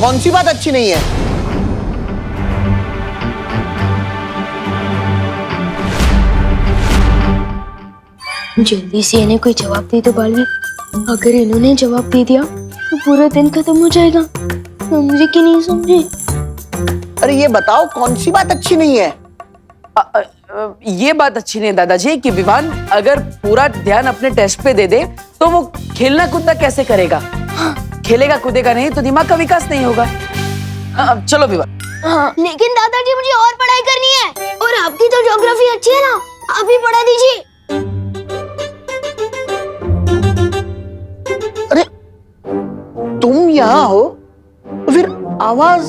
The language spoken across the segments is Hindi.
कौन सी बात अच्छी नहीं है? जल्दी से इन्हें कोई जवाब दे दो बालवी। अगर इन्होंने जवाब दे दिया तो पूरा दिन खत्म हो जाएगा। समझे कि नहीं समझे? अरे ये बताओ कौन सी बात अच्छी नहीं है? ये बात अच्छी नहीं है दादाजी कि विवान अगर पूरा ध्यान अपने टेस्ट पे दे दे तो वो खेलना कूदना कैसे करेगा? खेलेगा कूदेगा नहीं तो दिमाग का विकास नहीं होगा। चलो विवान। हाँ, लेकिन दादाजी मुझे और पढ़ाई करनी है और आपकी तो ज्योग्राफी अच्छी है ना, आप ही पढ़ा दीजिए। अरे तुम यहाँ हो तो फिर आवाज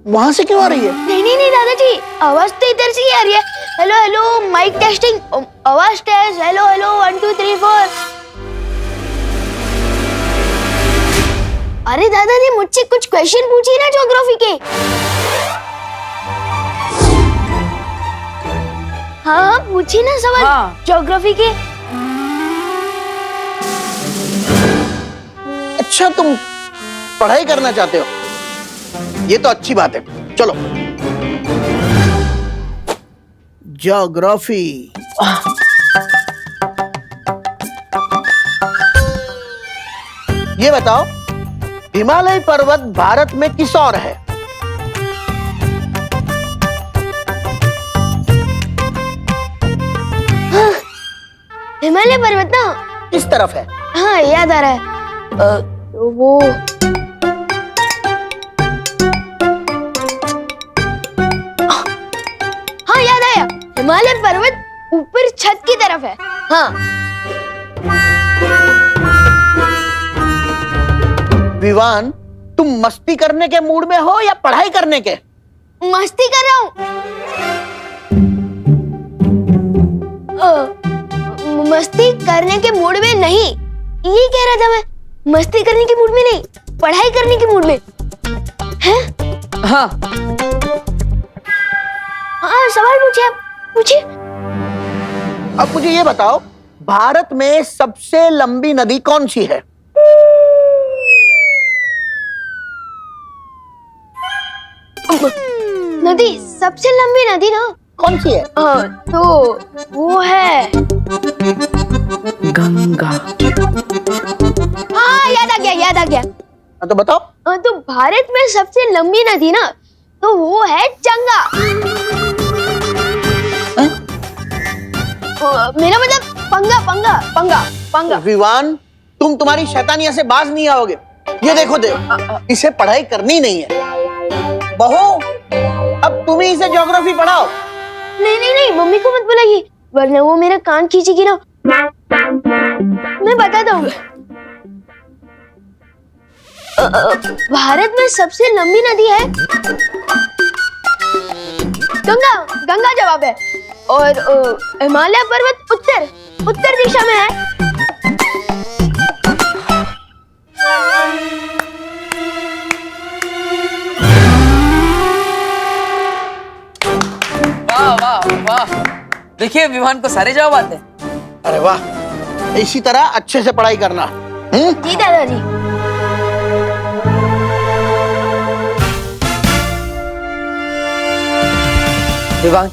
वहां से क्यों आ रही है? नहीं दादाजी, आवाज तो इधर से ही आ रही है। हेलो हेलो माइक टेस्टिंग, आवाज टेस्ट, हेलो हेलो 1 2 3 4। अरे दादाजी मुझसे कुछ क्वेश्चन पूछिए ना ज्योग्राफी के। हाँ पूछिए ना सवाल। हाँ। ज्योग्राफी के। अच्छा तुम पढ़ाई करना चाहते हो, ये तो अच्छी बात है। चलो ज्योग्राफी। ये बताओ हिमालय पर्वत भारत में किस ओर है? हाँ, हिमालय पर्वत ना किस तरफ है? हाँ याद आ रहा है। तो वो हाँ याद आया, हिमालय पर्वत ऊपर छत की तरफ है। हाँ। विवान तुम मस्ती करने के मूड में हो या पढ़ाई करने के? मस्ती कर रहा हूँ। मस्ती करने के मूड में नहीं, ये कह रहा था मैं। मस्ती करने के मूड में नहीं, पढ़ाई करने के मूड में। हैं? हाँ हाँ सवाल पूछिए, आप पूछिए। अब मुझे ये बताओ भारत में सबसे लंबी नदी कौन सी है? नदी, सबसे लंबी नदी ना कौन सी है? तो वो है गंगा। हाँ याद आ गया। तो बताओ। तो भारत में सबसे लंबी नदी ना, तो वो है गंगा। मेरा मतलब पंगा। विवान तुम तुम्हारी शैतानिया से बाज नहीं आओगे। ये देखो इसे पढ़ाई करनी नहीं है। बहू अब तुम ही इसे ज्योग्राफी पढ़ाओ। नहीं मम्मी को मत बुलाइए, वरना वो मेरा कान खींचेगी ना। मैं बताता हूँ। भारत में सबसे लंबी नदी है गंगा जवाब है। और हिमालय पर्वत उत्तर दिशा में है। वाह देखिए विवान को सारे जवाब आते हैं। अरे वाह, इसी तरह अच्छे से पढ़ाई करना। जी दादाजी। विवान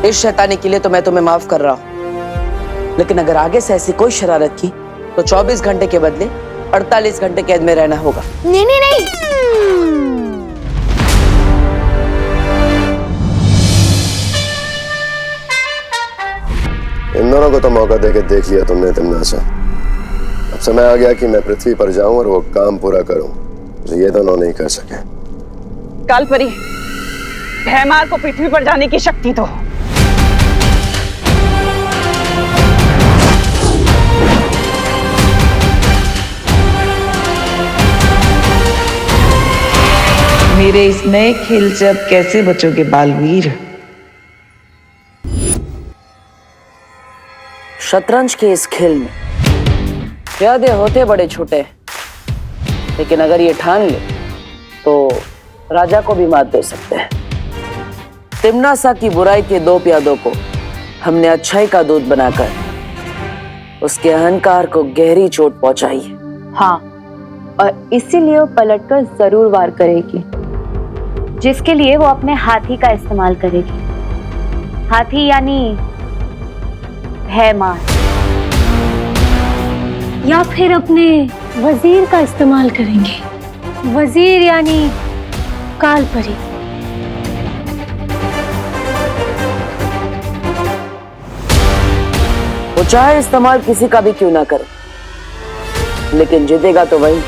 इस शैतानी के लिए तो मैं तुम्हें माफ कर रहा हूं, लेकिन अगर आगे से ऐसी कोई शरारत की तो 24 घंटे के बदले 48 घंटे कैद में रहना होगा। नहीं। इन दोनों को तो मौका देके देख लिया तुमने तिमनासा। अब समय आ गया कि मैं पृथ्वी पर जाऊं और वो काम पूरा करूं जो ये दोनों नहीं कर सके। कालपरी, भैमार को पृथ्वी पर जाने की शक्ति दो। मेरे इस नए खेल से अब कैसे बचोगे बालवीर? शतरंज के इस खेल में प्यादे होते बड़े छोटे, लेकिन अगर ये ठान ले तो राजा को भी मात दे सकते हैं। तिमनासा की बुराई के 2 प्यादों को हमने अच्छाई का दूत बनाकर उसके अहंकार को गहरी चोट पहुंचाई है। हाँ, और इसीलिए वो पलटकर जरूर वार करेगी, जिसके लिए वो अपने हाथी का इस्तेमाल करेगी। हाथी यानी भयमार, या फिर अपने वजीर का इस्तेमाल करेंगे। वजीर यानी कालपरी। वो चाहे इस्तेमाल किसी का भी क्यों ना करे, लेकिन जीतेगा तो वही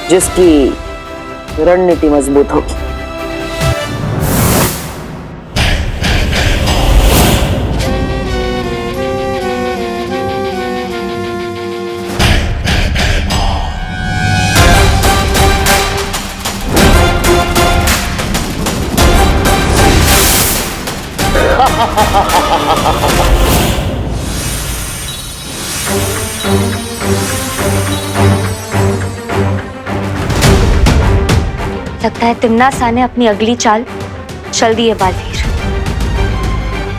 जिसकी रणनीति मजबूत होगी। लगता है तिम्नासा ने अपनी अगली चाल चल दी है बालवीर।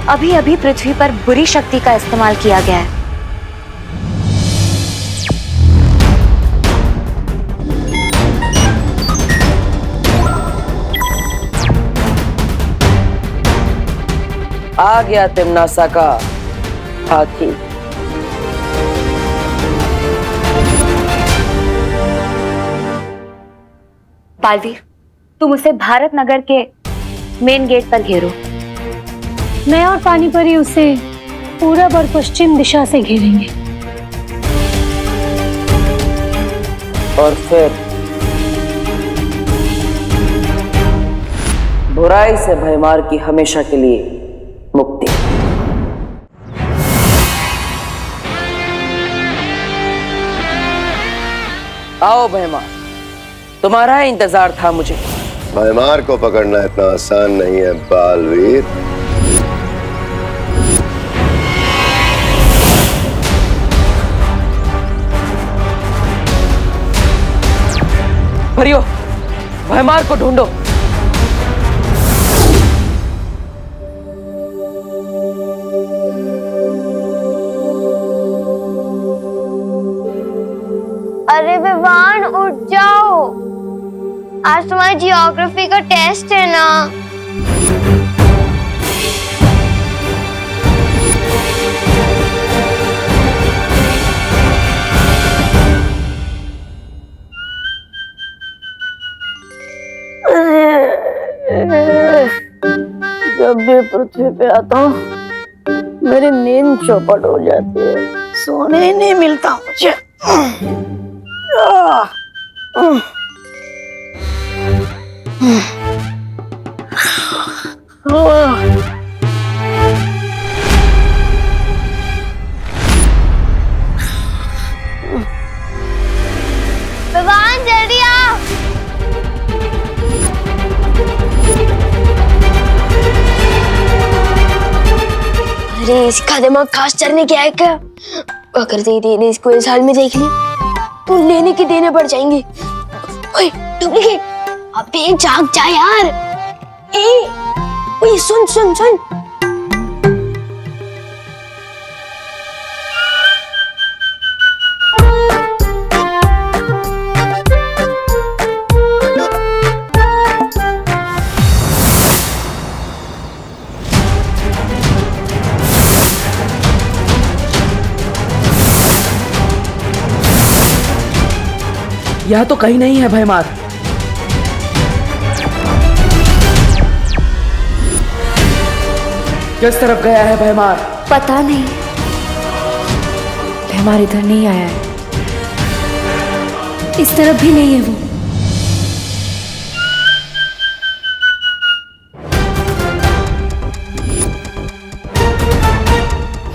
अभी अभी पृथ्वी पर बुरी शक्ति का इस्तेमाल किया गया है। आ गया तिम्नासा का हाथी। बालवीर, तुम उसे भारत नगर के मेन गेट पर घेरो। मैं और पानीपरी उसे पूरब और पश्चिम दिशा से घेरेंगे। और फिर बुराई से भयमार की हमेशा के लिए मुक्ति। आओ भयमार, तुम्हारा इंतजार था मुझे। भयमार को पकड़ना इतना आसान नहीं है बालवीर। भरियो, भयमार को ढूंढो। अरे विवान, उठ जाओ, आज तुम्हारी जियोग्राफी का टेस्ट है ना। जब भी पृथ्वी पे आता हूँ मेरी नींद चौपट हो जाती है, सोने ही नहीं मिलता मुझे। विवान, जल्दी आओ। अरे इसका दिमाग खास चरने क्या है क्या? अगर दीदी ने इसको इस हाल में देख लिया तो लेने के देने पड़ जाएंगे। ओए डुप्लीकेट, अबे जाग जा यार। ओए सुन सुन सुन। यह तो कहीं नहीं है भयमार। किस तरफ गया है भयमार? पता नहीं, भयमार इधर नहीं आया है। इस तरफ भी नहीं है वो।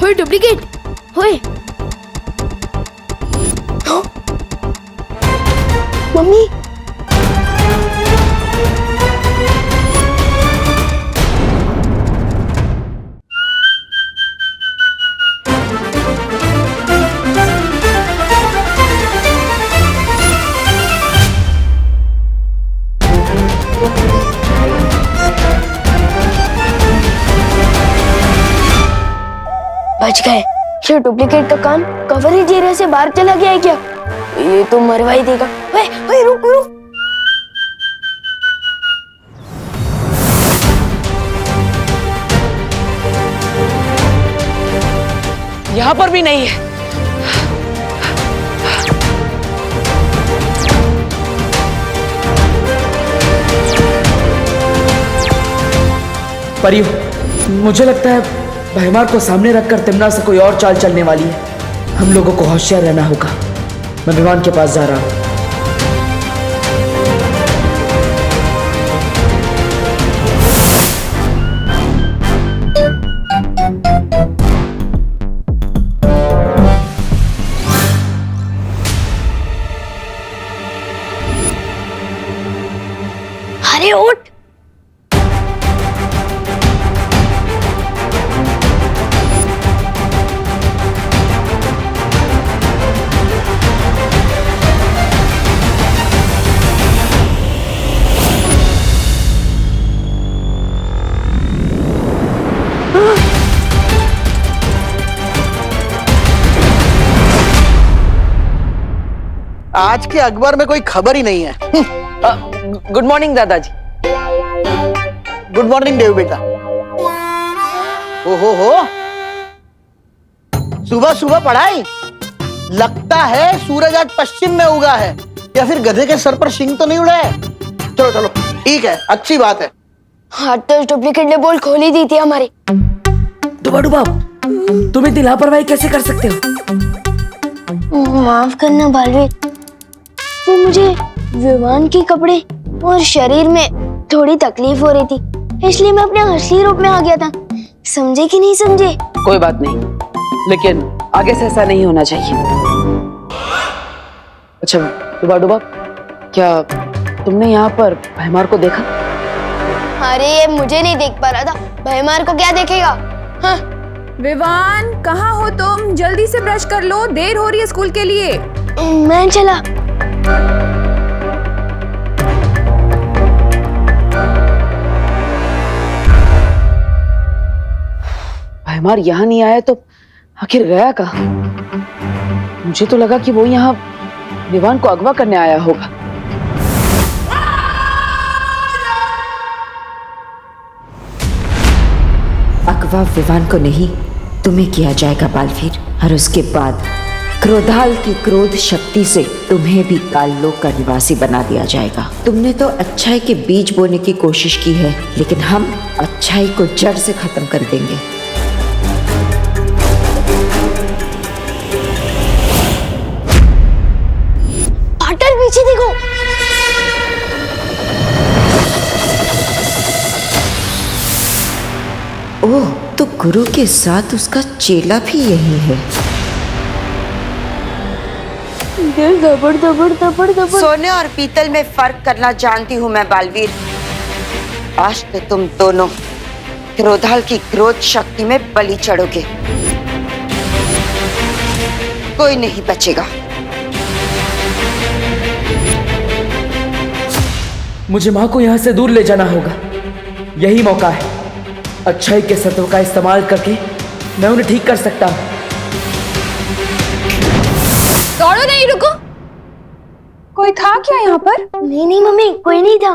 होए डुप्लीकेट, होए। मम्मी, बच गए। ये डुप्लीकेट का कान कवरेज एरिया से बाहर चला गया है क्या? ये तो मरवा ही देगा। ओए ओए रुक रुक। यहाँ पर भी नहीं है। परियो, मुझे लगता है भैमार को सामने रखकर तिमना से कोई और चाल चलने वाली है। हम लोगों को होशियार रहना होगा। मैं विमान के पास जा रहा हूँ। अरे उठ। आज के अखबार में कोई खबर ही नहीं है। गुड मॉर्निंग दादाजी। गुड मॉर्निंग देव बेटा। हो सुबह सुबह पढ़ाई। लगता है सूरज आज पश्चिम में उगा है, या फिर गधे के सर पर शिंग तो नहीं उड़ा है। चलो चलो ठीक है, अच्छी बात है। हाँ तो डुप्लीकेट ने बोल खोल ही दी थी हमारी। डुबा, तुम इतनी लापरवाही कैसे कर सकते हो? माफ करना बालवीर, वो मुझे विमान के कपड़े और शरीर में थोड़ी तकलीफ हो रही थी, इसलिए मैं अपने असली रूप में आ गया था। समझे कि नहीं समझे? कोई बात नहीं, लेकिन आगे से ऐसा नहीं होना चाहिए। अच्छा डुबा, क्या तुमने यहाँ पर भैमार को देखा? अरे ये मुझे नहीं देख पा रहा था, भैमार को क्या देखेगा? हाँ। विवान, कहाँ हो तुम? जल्दी से ब्रश कर लो, देर हो रही है स्कूल के लिए। मैं चला। भैमार यहाँ नहीं आया तो आखिर गया कहाँ? मुझे तो लगा कि वो यहाँ विवान को अगवा करने आया होगा। अगवा विवान को नहीं, तुम्हें किया जाएगा बालवीर। और उसके बाद क्रोधाल की क्रोध शक्ति से तुम्हें भी काललोक का निवासी बना दिया जाएगा। तुमने तो अच्छाई के बीज बोने की कोशिश की है, लेकिन हम अच्छाई को जड़ से खत्म कर देंगे। पाटल पीछे देखो। ओह, तो गुरु के साथ उसका चेला भी यही है। दिल दबड़ दबड़ दबड़ दबड़। सोने और पीतल में फर्क करना जानती हूँ मैं बालवीर। आज तो तुम दोनों क्रोधाल की क्रोध शक्ति में बलि चढ़ोगे। कोई नहीं बचेगा। मुझे माँ को यहाँ से दूर ले जाना होगा। यही मौका है। अच्छाई के सत्व का इस्तेमाल करके मैं उन्हें ठीक कर सकता हूँ। दौड़ो नहीं, रुको। कोई था क्या यहाँ पर? नहीं नहीं मम्मी, कोई नहीं था,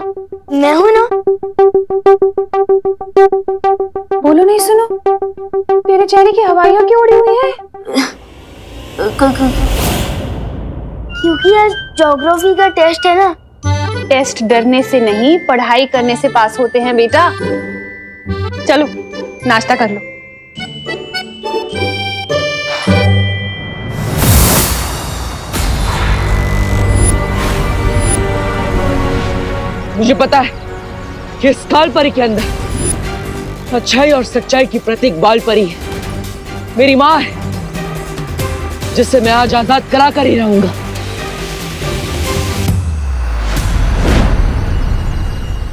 मैं हूं ना। बोलो नहीं, सुनो, तेरे चेहरे की हवाइयाँ क्यों उड़ी हुई है? क्योंकि आज ज्योग्राफी का टेस्ट है ना। टेस्ट डरने से नहीं, पढ़ाई करने से पास होते हैं बेटा। चलो नाश्ता कर लो। मुझे पता है कि इस काल परी के अंदर अच्छाई और सच्चाई की प्रतीक बाल परी है। मेरी माँ है, जिससे मैं आज आजाद करा कर ही रहूंगा।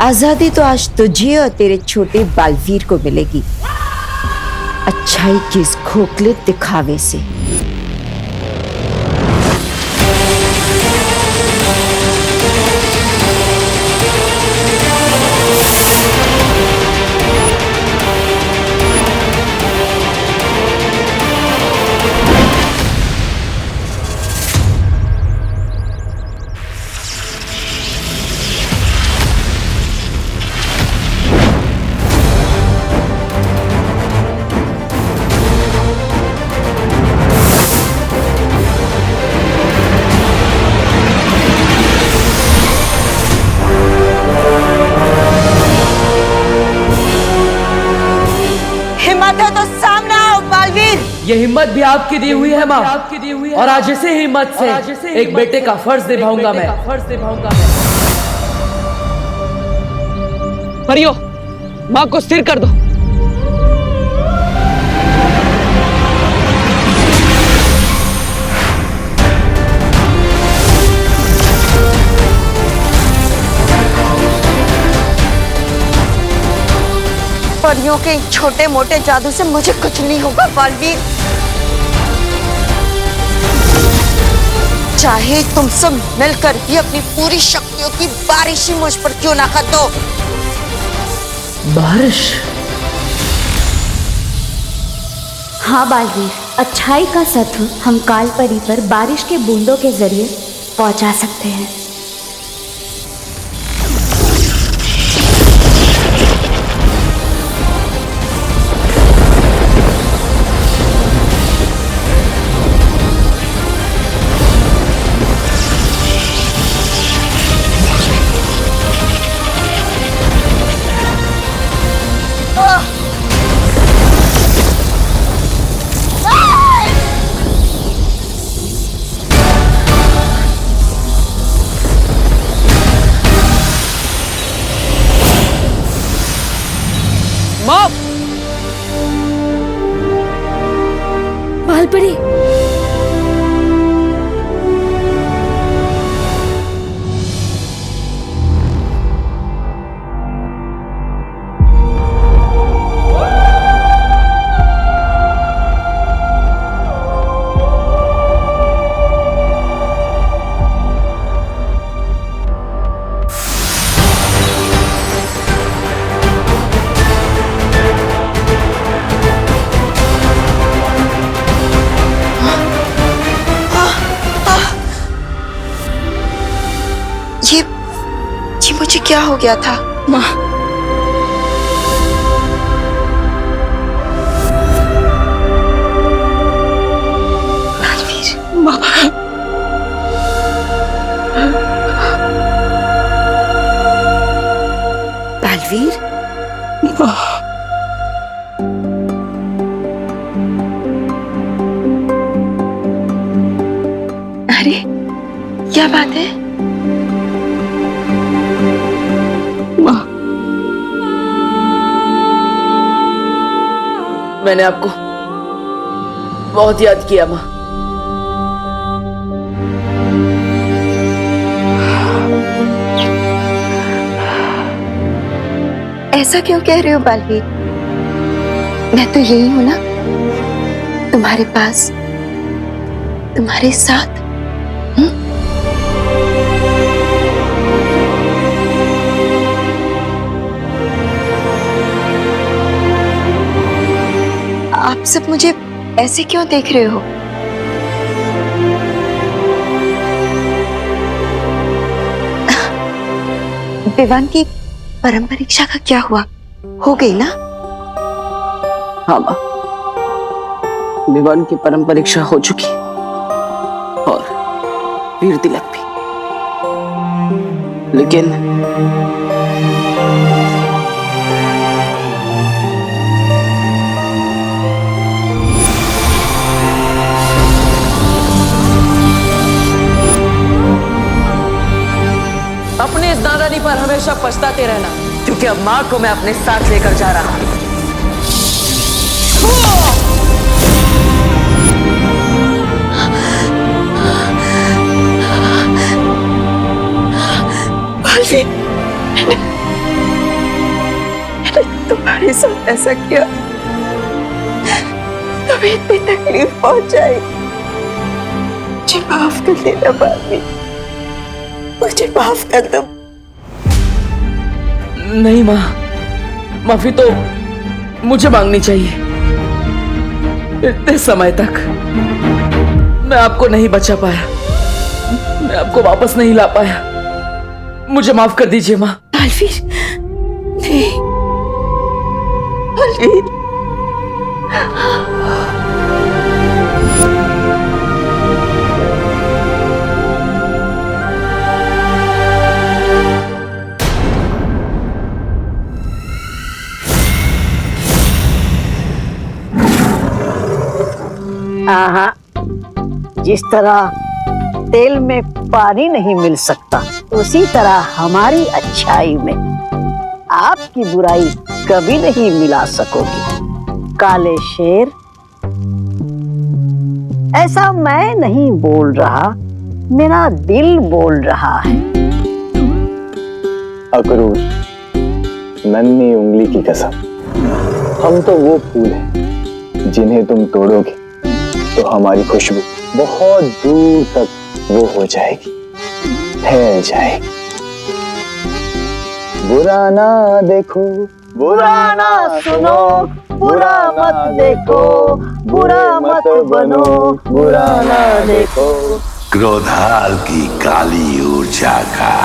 आजादी तो आज तुझे और तेरे छोटे बालवीर को मिलेगी, अच्छाई के इस खोखले दिखावे से। ये हिम्मत भी आपकी दी हुई है माँ, और आज इसी हिम्मत से एक बेटे का फर्ज निभाऊंगा मैं। परियो, माँ को स्थिर कर दो। परियों के छोटे मोटे जादू से मुझे कुछ नहीं होगा बालवीर। चाहे तुम सब मिलकर भी अपनी पूरी शक्तियों की बारिश ही मुझ पर क्यों ना कर दो। बारिश? हाँ बालवीर, अच्छाई का सत्व हम कालपरी पर बारिश के बूंदों के जरिए पहुंचा सकते हैं। बालपरी, ये मुझे क्या हो गया था? माँ, बालवीर, माँ, बालवीर, माँ। अरे क्या बात है? माँ, मैंने आपको बहुत याद किया माँ। ऐसा क्यों कह रहे हो बालवीर? मैं तो यही हूं ना, तुम्हारे पास, तुम्हारे साथ। आप सब मुझे ऐसे क्यों देख रहे हो? विवान की परम परीक्षा का क्या हुआ? हो गई ना? हाँ माँ, विवान की परम परीक्षा हो चुकी और वीर तिलक भी, लेकिन अपनी इस नादानी पर हमेशा पछताते रहना, क्योंकि अब माँ को मैं अपने साथ लेकर जा रहा हूँ। मैंने तुम्हारे साथ ऐसा किया, तुम्हें इतनी तकलीफ पहुंचाई। मुझे माफ कर देना बालवीर, मुझे माफ कर दो। नहीं माँ, माफी तो मुझे मांगनी चाहिए। इतने समय तक मैं आपको नहीं बचा पाया, मैं आपको वापस नहीं ला पाया। मुझे माफ कर दीजिए माँ। बालवीर, नहीं बालवीर। जिस तरह तेल में पानी नहीं मिल सकता, उसी तरह हमारी अच्छाई में आपकी बुराई कभी नहीं मिला सकोगी। काले शेर, ऐसा मैं नहीं बोल रहा, मेरा दिल बोल रहा है। अक्रूर, नन्ही उंगली की कसम, हम तो वो फूल हैं जिन्हें तुम तोड़ोगे तो हमारी खुशबू बहुत दूर तक वो हो जाएगी, फैल जाएगी। बुरा ना देखो, बुरा ना सुनो, बुरा मत देखो, बुरा मत बनो, बुरा ना देखो। क्रोधाल की काली ऊर्जा का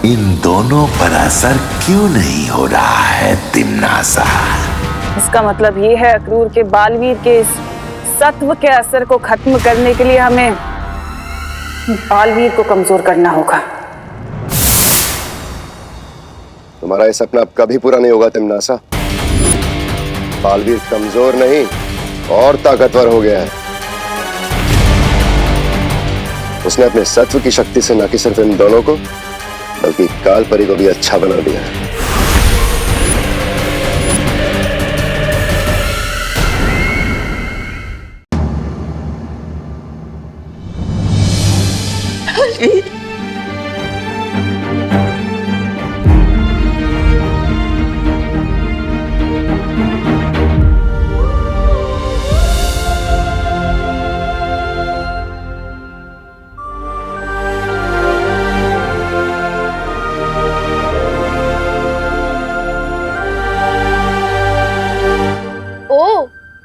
इन दोनों पर असर क्यों नहीं हो रहा है तिम्नासा? इसका मतलब ये है अक्रूर के बालवीर के इस सत्व के असर को खत्म करने के लिए हमें बालवीर को कमजोर करना होगा। तुम्हारा ये सपना अब कभी पूरा नहीं होगा तिम्नासा। बालवीर कमजोर नहीं और ताकतवर हो गया है। उसने अपने सत्व की शक्ति से न कि सिर्फ इन दोनों को बल्कि कालपरी को भी अच्छा बना दिया है।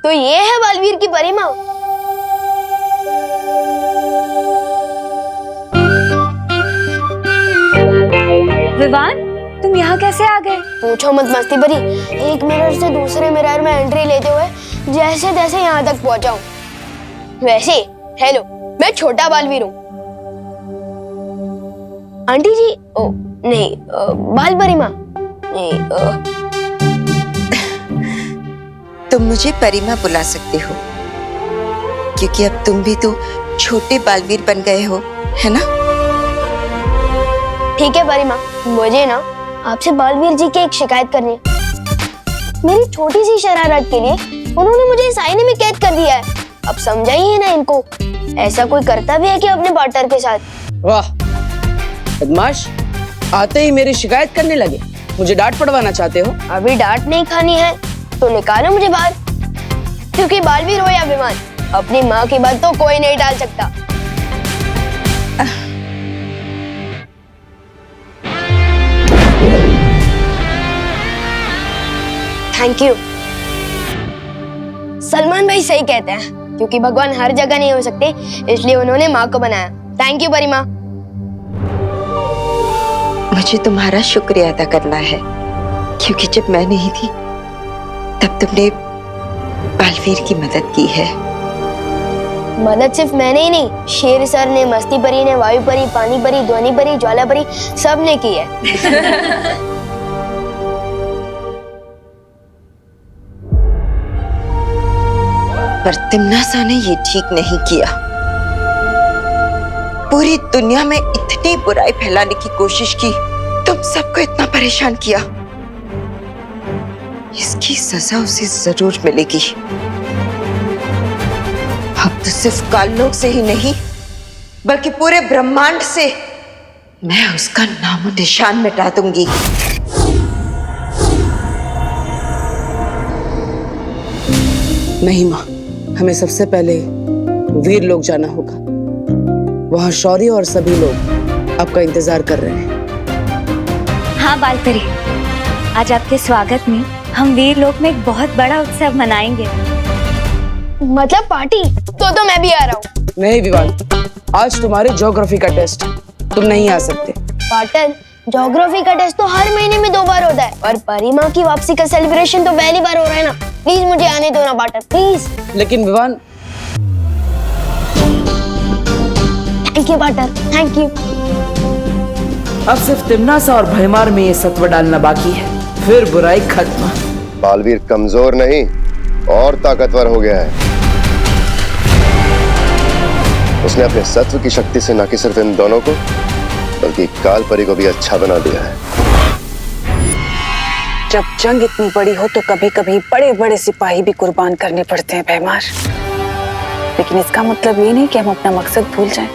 तो ये है बालवीर की परिमा। विवान, तुम यहाँ कैसे आ गए? पूछो मत मस्ती परी, एक मिरर से दूसरे मिरर में एंट्री लेते हुए जैसे तैसे यहाँ तक पहुँचा हूँ। वैसे हेलो, मैं छोटा बालवीर हूँ। आंटी जी, ओ नहीं, बाल परिमा नहीं। तुम मुझे परिमा बुला सकते हो क्योंकि अब तुम भी तो छोटे बालवीर बन गए हो, है ना? ठीक है परिमा, मुझे ना आपसे बालवीर जी की एक शिकायत करनी है। मेरी छोटी सी शरारत के लिए उन्होंने मुझे इस आईने में कैद कर दिया है। अब समझाइए ना इनको, ऐसा कोई करता भी है कि अपने पार्टनर के साथ? वाह बदमाश, आते ही मेरी शिकायत करने लगे। मुझे डांट पड़वाना चाहते हो? अभी डांट नहीं खानी है तो निकालो मुझे बाहर, क्योंकि बालवीर हो या विमान, अपनी माँ की बात तो कोई नहीं टाल सकता। Thank you. सलमान भाई सही कहते हैं, क्योंकि भगवान हर जगह नहीं हो सकते, इसलिए उन्होंने माँ को बनाया। Thank you Parima. मुझे तुम्हारा शुक्रिया अदा करना है क्योंकि जब मैं नहीं थी तब तुमने बालवीर की मदद की है। मदद सिर्फ मैंने ही नहीं, शेर सर ने, मस्ती परी ने, वायु परी, पानी परी, ध्वनि परी, ज्वाला परी, सब ने की है। पर तिम्नासा ने ये ठीक नहीं किया। पूरी दुनिया में इतनी बुराई फैलाने की कोशिश की, तुम सबको इतना परेशान किया। इसकी सजा उसे जरूर मिलेगी। अब तो सिर्फ काललोक से ही नहीं बल्कि पूरे ब्रह्मांड से मैं उसका नामो निशान मिटा दूंगी। नहीं माँ, हमें सबसे पहले वीर लोग जाना होगा। वहाँ शौर्य और सभी लोग आपका इंतजार कर रहे हैं। हाँ बालपरी, आज आपके स्वागत में हम वीर लोक में एक बहुत बड़ा उत्सव मनाएंगे। मतलब पार्टी? तो मैं भी आ रहा हूँ। नहीं विवान, आज तुम्हारे ज्योग्राफी का टेस्ट, तुम नहीं आ सकते। पार्टनर, ज्योग्राफी का टेस्ट तो हर महीने में 2 बार होता है और परिमा की वापसी का सेलिब्रेशन तो पहली बार हो रहा है ना। प्लीज मुझे आने दो ना पार्टनर, प्लीज। लेकिन Vivaan. Thank you partner, thank you. अब सिर्फ तिम्नासा और भयमार में ये सत्व डालना बाकी है, फिर बुराई खत्म। बालवीर कमजोर नहीं और ताकतवर हो गया है। उसने अपने सत्व की शक्ति से न कि सिर्फ इन दोनों को बल्कि काल परी को भी अच्छा बना दिया है। जब जंग इतनी बड़ी हो तो कभी कभी बड़े बड़े सिपाही भी कुर्बान करने पड़ते हैं भैमार। लेकिन इसका मतलब ये नहीं कि हम अपना मकसद भूल जाएं।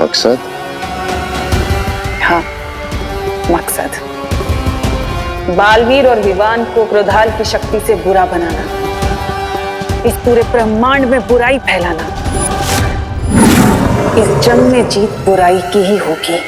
मकसद? हाँ, मकसद बालवीर और विवान को क्रोधाल की शक्ति से बुरा बनाना, इस पूरे ब्रह्मांड में बुराई फैलाना। इस जंग में जीत बुराई की ही होगी।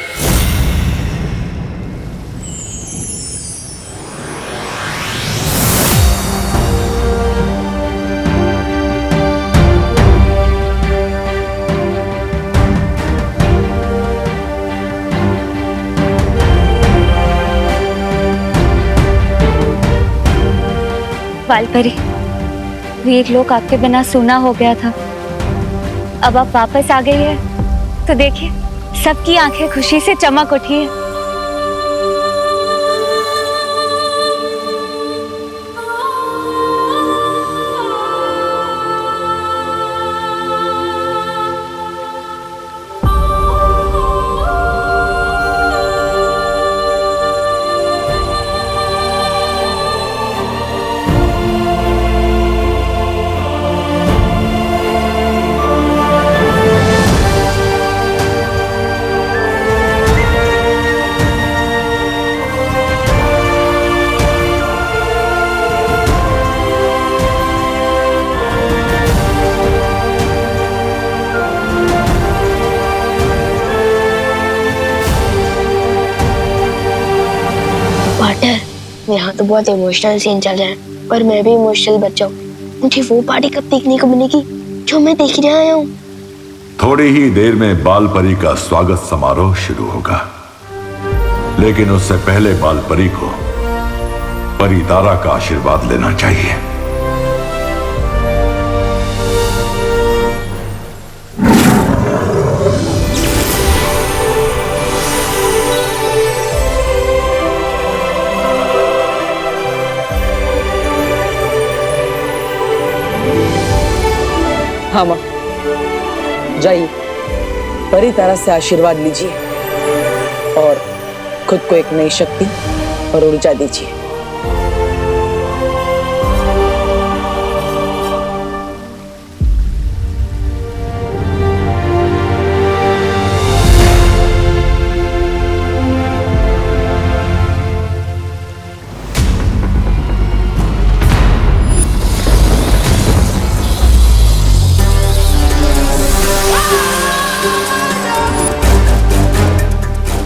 बालपरी, वीर लोग आपके बिना सूना हो गया था। अब आप वापस आ गई है तो देखिए सबकी आंखें खुशी से चमक उठी है। यहाँ तो बहुत इमोशनल सीन चल रहे हैं, पर मैं भी इमोशनल बच्चा हूँ। मुझे वो पार्टी कब देखने को मिलेगी जो मैं देखने आया हूँ? थोड़ी ही देर में बाल परी का स्वागत समारोह शुरू होगा, लेकिन उससे पहले बाल परी को परी तारा का आशीर्वाद लेना चाहिए। हाँ माँ, जाइए परी तारा से आशीर्वाद लीजिए और खुद को एक नई शक्ति और ऊर्जा दीजिए।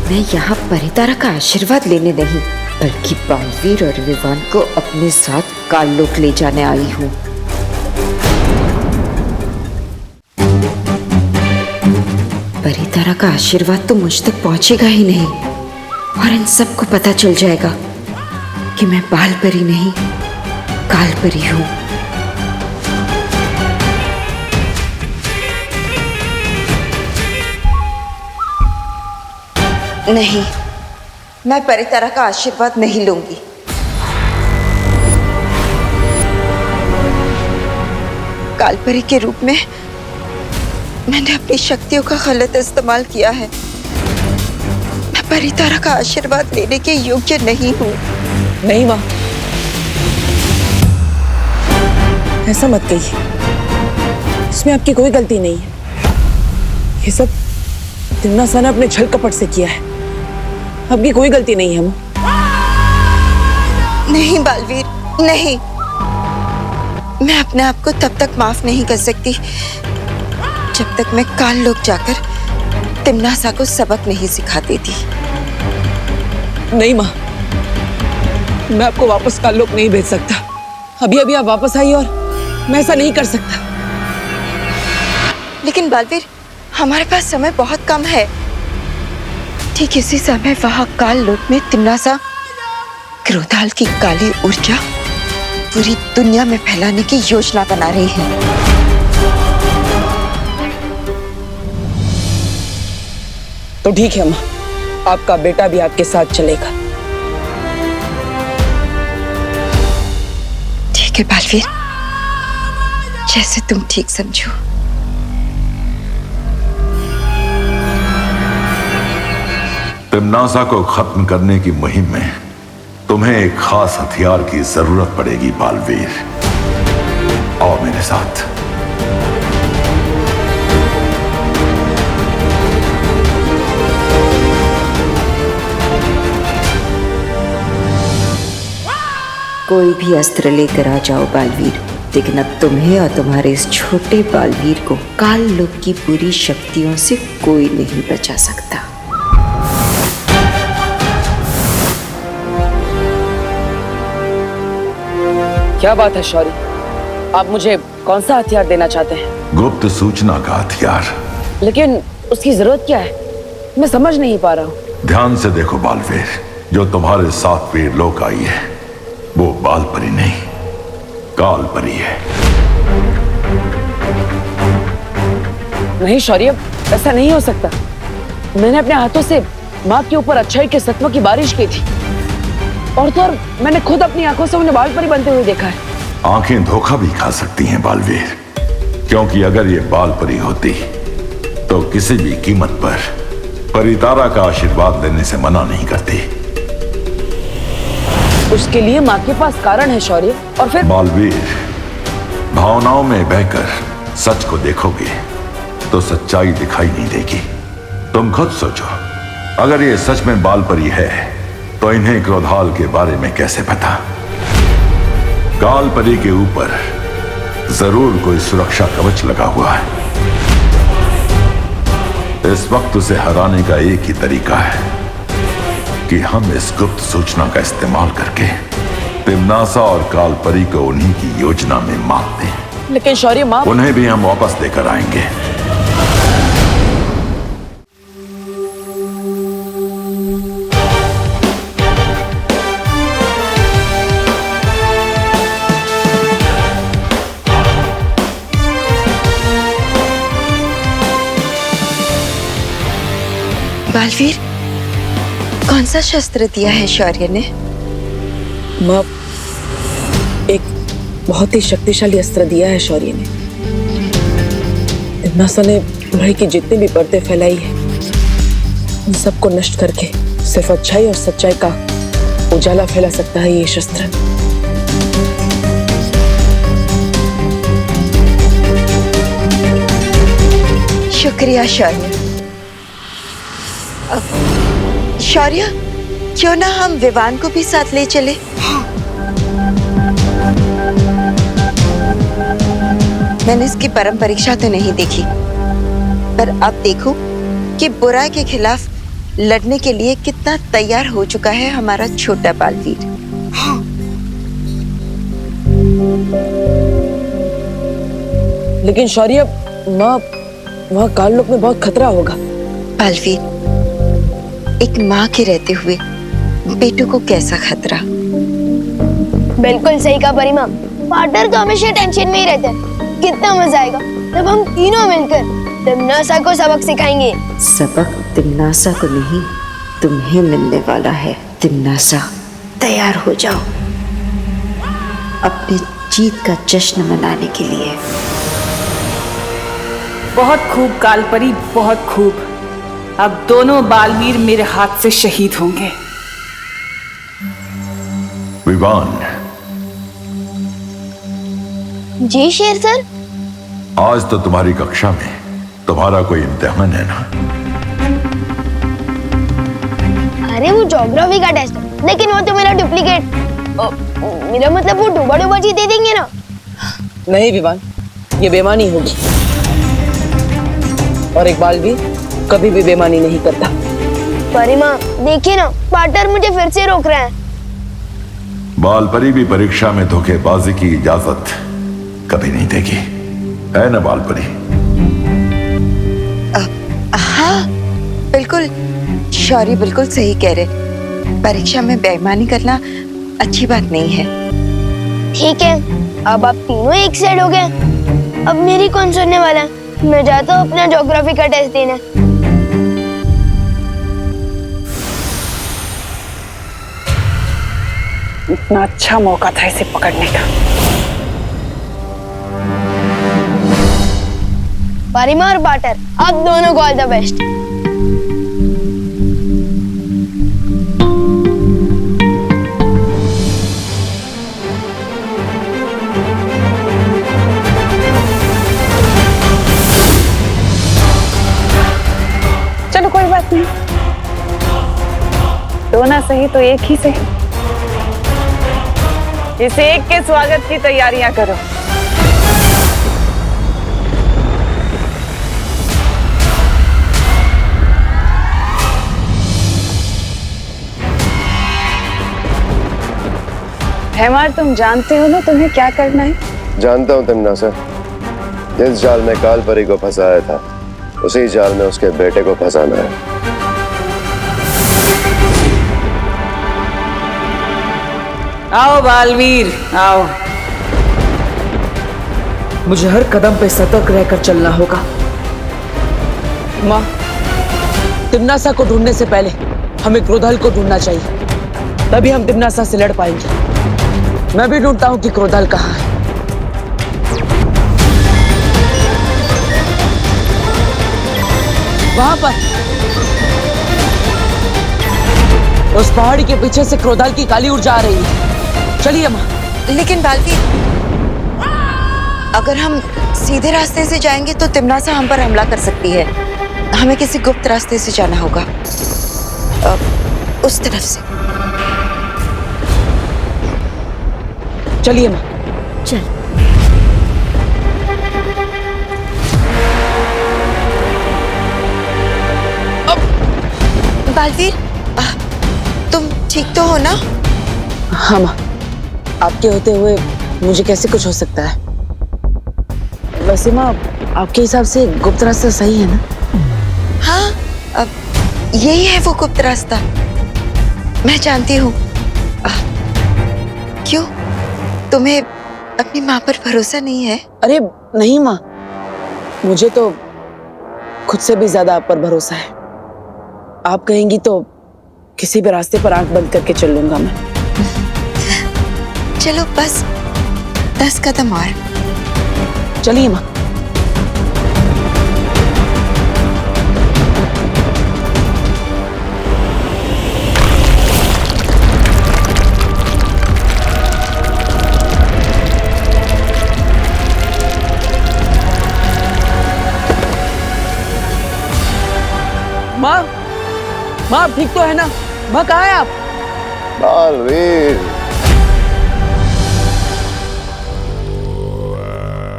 मैं यहाँ परितारा का आशीर्वाद लेने नहीं, बल्कि बालवीर और विवान को अपने साथ काललोक ले जाने आई हूँ। परितारा का आशीर्वाद तो मुझ तक पहुंचेगा ही नहीं और इन सबको पता चल जाएगा कि मैं बाल परी नहीं काल परी हूँ। नहीं, मैं परितारा का आशीर्वाद नहीं लूंगी। कालपरी के रूप में मैंने अपनी शक्तियों का गलत इस्तेमाल किया है। मैं परितारा का आशीर्वाद लेने के योग्य नहीं हूँ। नहीं माँ, ऐसा मत कहिए, इसमें आपकी कोई गलती नहीं है। ये सब तिम्नासा ने अपने छल कपट से किया है, आपकी कोई गलती नहीं है माँ। नहीं बालवीर, नहीं, मैं अपने आप को तब तक माफ नहीं कर सकती जब तक मैं काल लोक जाकर तिम्नासा को सबक नहीं सिखा देती। नहीं माँ, मैं आपको वापस काल लोक नहीं भेज सकता। अभी अभी आप वापस आई और मैं ऐसा नहीं कर सकता। लेकिन बालवीर, हमारे पास समय बहुत कम है। ठीक इसी समय वहां काल लोक में तिम्नासा क्रोधाल की काली ऊर्जा पूरी दुनिया में फैलाने की योजना बना रही है। तो ठीक है माँ, आपका बेटा भी आपके साथ चलेगा। ठीक है बालवीर, जैसे तुम ठीक समझो। तिम्नासा को खत्म करने की मुहिम में तुम्हें एक खास हथियार की जरूरत पड़ेगी बालवीर। आओ मेरे साथ। कोई भी अस्त्र लेकर आ जाओ बालवीर, लेकिन अब तुम्हें और तुम्हारे इस छोटे बालवीर को काल लोक की पूरी शक्तियों से कोई नहीं बचा सकता। क्या बात है शौर्य, आप मुझे कौन सा हथियार देना चाहते हैं? गुप्त सूचना का हथियार। लेकिन उसकी जरूरत क्या है, मैं समझ नहीं पा रहा हूँ। ध्यान से देखो बालवीर, जो तुम्हारे साथ वीर लोक आई है वो बाल परी नहीं, काल परी है। नहीं शौर्य, ऐसा नहीं हो सकता। मैंने अपने हाथों से माँ के ऊपर अच्छाई के सत्वों की बारिश की थी, और तो और मैंने खुद अपनी आंखों से उन्हें बाल परी बनते हुए देखा है। आंखें धोखा भी खा सकती हैं बालवीर, क्योंकि अगर ये बाल परी होती तो किसी भी कीमत पर परितारा का आशीर्वाद लेने से मना नहीं करती। उसके लिए माँ के पास कारण है शौर्य। और फिर बालवीर, भावनाओं में बहकर सच को देखोगे तो सच्चाई दिखाई नहीं देगी। तुम खुद सोचो, अगर ये सच में बाल परी है तो इन्हें क्रोधाल के बारे में कैसे पता? काल परी के ऊपर जरूर कोई सुरक्षा कवच लगा हुआ है। इस वक्त उसे हराने का एक ही तरीका है कि हम इस गुप्त सूचना का इस्तेमाल करके तिम्नासा और काल परी को उन्हीं की योजना में मात दें। लेकिन शौर्य, माँ उन्हें भी हम वापस लेकर आएंगे। बालवीर, कौन सा शस्त्र दिया है शौर्य ने? माँ, एक बहुत ही शक्तिशाली अस्त्र दिया है शौर्य ने। तिम्नासा ने बुराई की जितनी भी परतें फैलाई है उन सबको नष्ट करके सिर्फ अच्छाई और सच्चाई का उजाला फैला सकता है ये शस्त्र। शुक्रिया शौर्य। शौर्य, क्यों ना हम विवान को भी साथ ले चले? मैंने इसकी परम परीक्षा तो नहीं देखी, पर अब देखो कि बुराई के खिलाफ लड़ने के लिए कितना तैयार हो चुका है हमारा छोटा बालवीर। लेकिन शौर्य, माँ, वहाँ काल लोक में बहुत खतरा होगा। बालवीर, एक माँ के रहते हुए बेटू को कैसा खतरा? बिल्कुल सही कहा परी माँ। पार्टनर तो हमेशा टेंशन में ही रहते हैं। कितना मजा आएगा जब हम तीनों मिलकर तिम्नासा को सबक सिखाएंगे। सबक तिम्नासा को नहीं, तुम्हें मिलने वाला है। तिम्नासा, तैयार हो जाओ अपनी जीत का जश्न मनाने के लिए। बहुत खूब कालपरी, बहुत खूब। अब दोनों बालवीर मेरे हाथ से शहीद होंगे। विवान। जी शेर सर। आज तो तुम्हारी कक्षा में तुम्हारा कोई इम्तिहान है ना? अरे वो ज्योग्राफी का टेस्ट है, लेकिन वो तो मेरा डुप्लीकेट। मेरा मतलब वो डूबा डूबा जी दे देंगे ना? नहीं विवान, ये बेईमानी होगी, और एक बालवीर कभी भी बेईमानी नहीं करता। परी माँ देखिए ना, पार्टनर मुझे फिर से रोक रहे हैं। बाल परी भी परीक्षा में धोखेबाजी की इजाजत कभी नहीं देगी, है ना बाल परी? हाँ बिल्कुल, शौर्य बिल्कुल सही कह रहे। परीक्षा में बेईमानी करना अच्छी बात नहीं है। ठीक है, अब आप तीनों एक साइड हो गए। अब मेरी कौन सुनने वाला है? मैं जाता हूँ अपना ज्योग्राफी का टेस्ट देने। इतना अच्छा मौका था इसे पकड़ने का। परिमा और बाटर, आप दोनों को ऑल द बेस्ट। दो ना सही तो एक ही सही। इस एक के स्वागत की तैयारियां करो। भैमार, तुम जानते हो ना तुम्हें क्या करना है? जानता हूँ तिमनासा, जिस जाल में काल परी को फंसाया था उसी जाल में उसके बेटे को फंसाना है। आओ बालवीर आओ। मुझे हर कदम पे सतर्क रहकर चलना होगा। माँ, तिम्नासा को ढूंढने से पहले हमें क्रोधाल को ढूंढना चाहिए, तभी हम तिम्नासा से लड़ पाएंगे। मैं भी ढूंढता हूँ कि क्रोधाल कहाँ है। वहां पर उस पहाड़ी के पीछे से क्रोधाल की काली ऊर्जा आ रही है। चलिए माँ। लेकिन बालवीर, अगर हम सीधे रास्ते से जाएंगे तो तिम्नासा हम पर हमला कर सकती है। हमें किसी गुप्त रास्ते से जाना होगा, उस तरफ से। चलिए माँ। चल। बालवीर, तुम ठीक तो हो ना? हाँ माँ, आपके होते हुए मुझे कैसे कुछ हो सकता है? वैसे माँ, आपके हिसाब से गुप्त रास्ता सही है ना? हाँ, अब यही है वो गुप्त रास्ता। मैं जानती हूँ। क्यों, तुम्हें अपनी माँ पर भरोसा नहीं है? अरे नहीं माँ, मुझे तो खुद से भी ज्यादा आप पर भरोसा है। आप कहेंगी तो किसी भी रास्ते पर आंख बंद करके चल लूंगा मैं। चलो बस 10 कदम और। चलिए माँ। माँ, माँ ठीक तो है ना? माँ कहाँ है आप? बालवीर,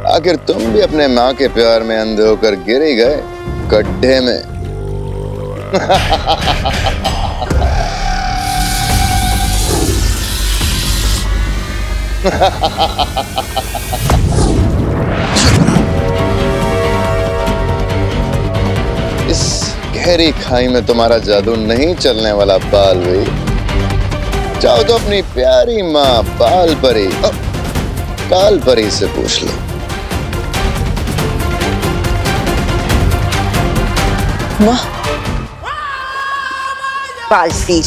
आखिर तुम भी अपने माँ के प्यार में अंधे होकर गिर ही गए गड्ढे में। इस गहरी खाई में तुम्हारा जादू नहीं चलने वाला बालवीर। जाओ तो अपनी प्यारी माँ बाल परी, काल परी से पूछ लो। माँ, बालवीर,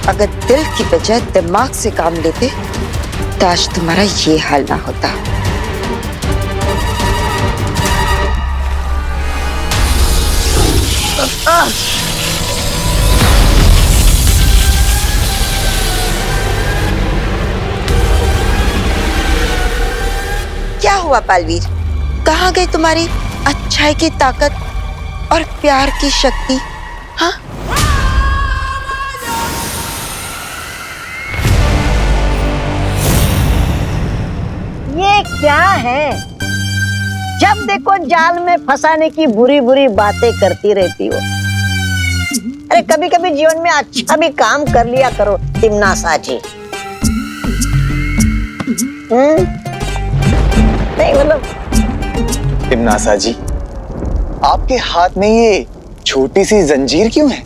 अगर दिल की बजाय दिमाग से काम लेते तो आज तुम्हारा ये हाल ना होता। क्या हुआ बालवीर? कहाँ गई तुम्हारी अच्छाई की ताकत और प्यार की शक्ति? हाँ, ये क्या है? जब देखो जाल में फंसाने की बुरी बुरी बातें करती रहती हो। अरे कभी कभी जीवन में अच्छा भी काम कर लिया करो तिम्नासा जी। नहीं मतलब तिम्नासा जी, आपके हाथ में ये छोटी सी जंजीर क्यों है?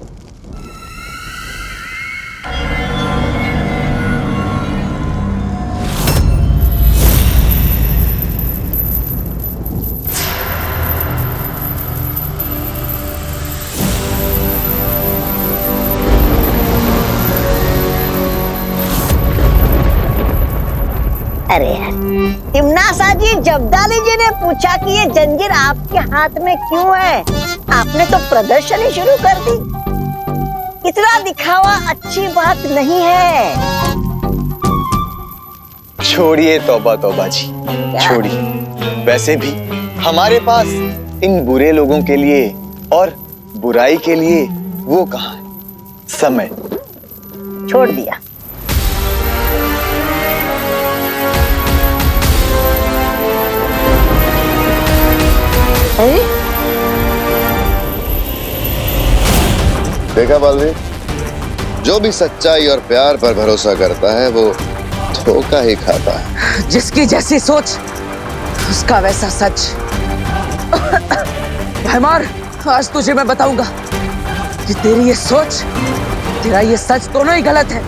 अरे यार, तिम्नासा जी, जब्दाली जी ने पूछा कि ये जंजीर आपके हाथ में क्यों है? आपने तो प्रदर्शन ही शुरू कर दी। इतना दिखावा अच्छी बात नहीं है। छोड़िए तौबा तौबा जी, छोड़िए। वैसे भी हमारे पास इन बुरे लोगों के लिए और बुराई के लिए वो कहाँ है? समय। छोड़ दिया। देखा बालवीर, जो भी सच्चाई और प्यार पर भरोसा करता है वो धोखा ही खाता है। जिसकी जैसी सोच उसका वैसा सच। भैमार, आज तुझे मैं बताऊंगा कि तेरी ये सोच, तेरा ये सच दोनों ही गलत है।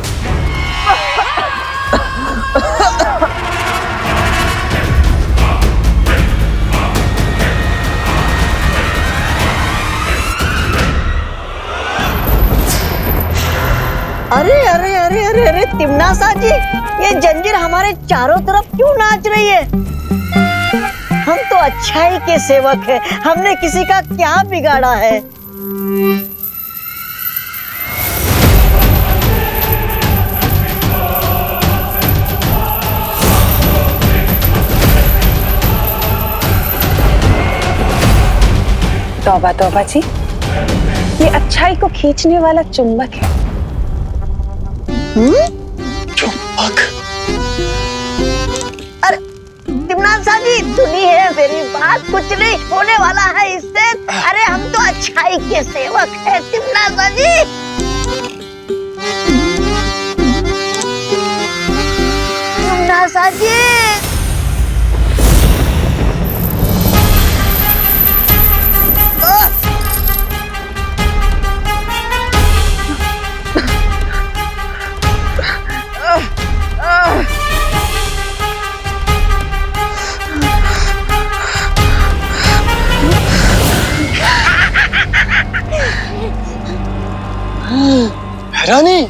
अरे अरे अरे अरे अरे तिमनासा जी, ये जंजीर हमारे चारों तरफ क्यों नाच रही है? हम तो अच्छाई के सेवक हैं, हमने किसी का क्या बिगाड़ा है? तौबा तौबा जी, ये अच्छाई को खींचने वाला चुंबक है। चुंबक? अरे तिमनासा जी, सुनी है मेरी बात, कुछ नहीं होने वाला है इससे। अरे हम तो अच्छाई के सेवक हैं तिमनासा जी। तिमनासा जी, रानी,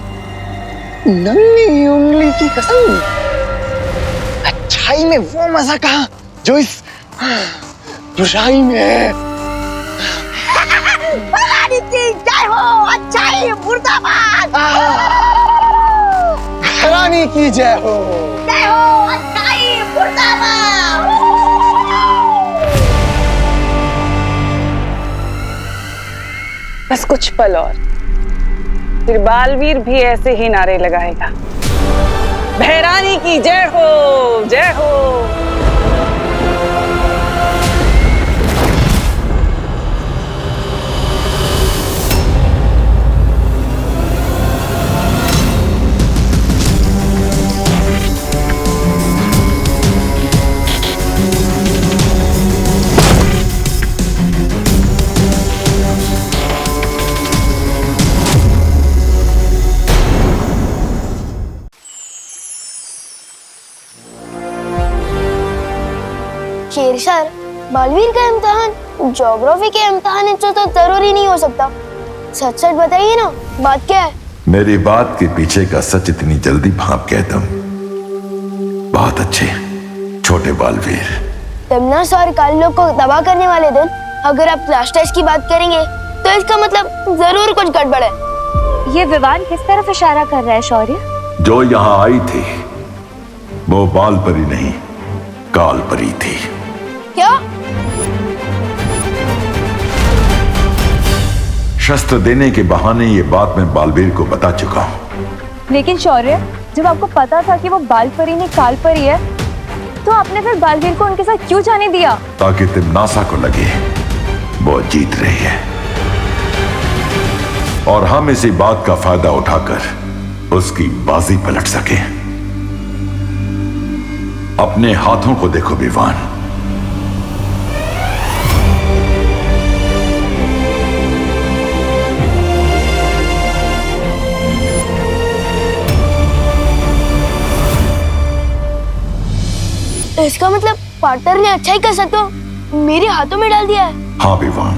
नन्ही उंगली की कसम, अच्छाई में वो मजा कहाँ जो इस बुराई में है। भगवान की जय हो, अच्छाई मुर्दाबाद। रानी की जय हो। जय हो, अच्छाई मुर्दाबाद। बस कुछ पल और, फिर बालवीर भी ऐसे ही नारे लगाएगा, भैरानी की जय हो, जय हो। शेर सर, बालवीर का इम्तिहान ज्योग्राफी के इम्तिहान से तो जरूरी नहीं हो सकता। सच सच बताइए ना, बात क्या है? मेरी बात के पीछे का सच इतनी जल्दी भाप गए तुम? बहुत अच्छे छोटे बालवीर। तिमनासा और काल लोग को तबाह करने वाले दिन अगर आप क्लास टेस्ट की बात करेंगे तो इसका मतलब जरूर कुछ गड़बड़ है। ये विवान किस तरफ इशारा कर रहा है शौर्य? जो यहाँ आई थी वो बाल परी नहीं, काल परी थी। क्या? शस्त्र देने के बहाने ये बात मैं बालवीर को बता चुका हूँ। लेकिन शौर्य, जब आपको पता था कि वो बाल परी नहीं काल परी है, तो आपने फिर बालवीर को उनके साथ क्यों जाने दिया? ताकि तिमनासा को लगे वो जीत रही है और हम इसी बात का फायदा उठाकर उसकी बाजी पलट सके। अपने हाथों को देखो विवान। इसका मतलब पार्टनर ने अच्छाई का सत्व मेरे हाथों में डाल दिया है। हाँ विवान,